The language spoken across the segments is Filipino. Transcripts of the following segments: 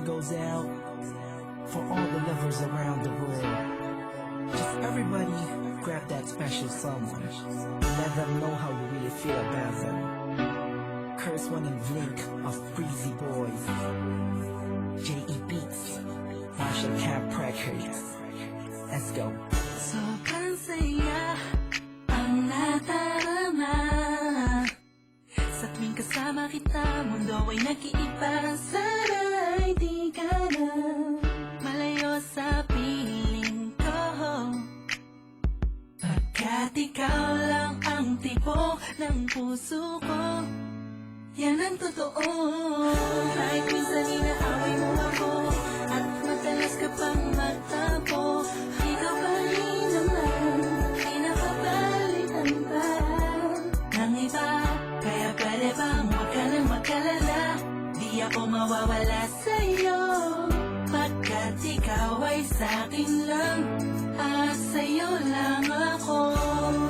goes out for all the lovers around the world. Just everybody grab that special someone. Let them know how you really feel about them. Curse One and Blink of Breezy Boys. J.E. Beats, Marshall Camp Records. Let's go. Sobrang saya ang nadarama sa tuwing kasama kita. Mundo ay nag-iiba. Sana'y di ka na malayo sa piling ko, pagkat ikaw lang ang tibok ng puso ko. Yan ang totoo. Kahit minsan inaaway mo ako at madalas ka pang magtampo, ikaw pa rin naman pinapabalitan pa ng iba. Kaya pwede bang huwag ka nang mag-alala, di ako mawawala sa'yo, pagkat ikaw ay sa'kin lang at sa'yo lang ako.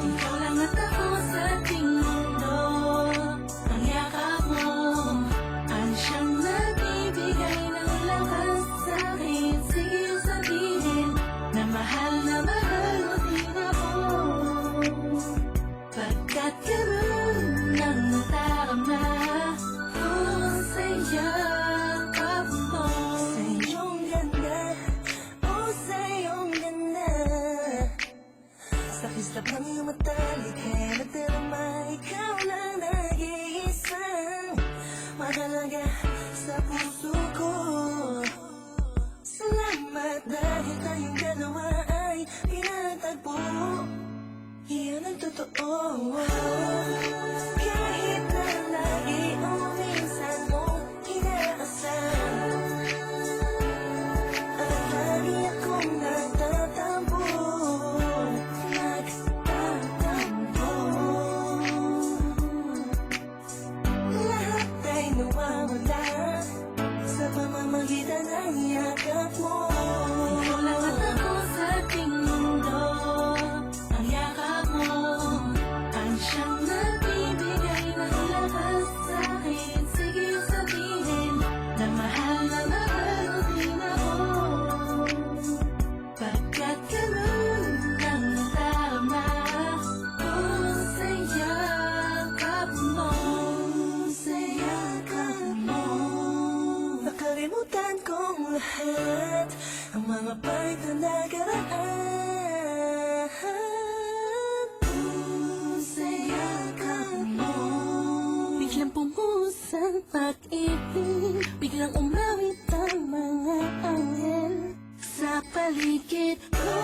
Ikaw lang at ako sa ating mundo. Ang yakap mo ang siyang nagbibigay ng lakas sa'kin. Sige sabihin na mahal mo din ako, pagkat ganun ang nadarama ko sa yakap mo. Sa iyong ganda, oh sa iyong ganda, sa kislap ng iyong mata, likha'y nagdarama. Ikaw lang nag-iisang mahalaga sa puso ko. Salamat dahil tayong dalawa ay pinatagpo. Iyan ang totoo. Kahit na lagi o minsan mo inaasam, at lagi akong nagtatampo. Lahat ay nawawala sa pamamagitan ng yakap mo. Ikaw lang at ako sa ating mundo. Ang yakap mo ang siyang nagbibigay ng lakas sa'kin. Sige sabihin na mahal mo din ako, pagkat ganun ang nadarama ko sa yakap mo. Sa yakap mo, nakalimutan kong lahat ang mga pahit na nakaraan. Sa yakap mo, biglang pumuhos ang pag-ibig, biglang umawit ang mga anghel sa paligid ko.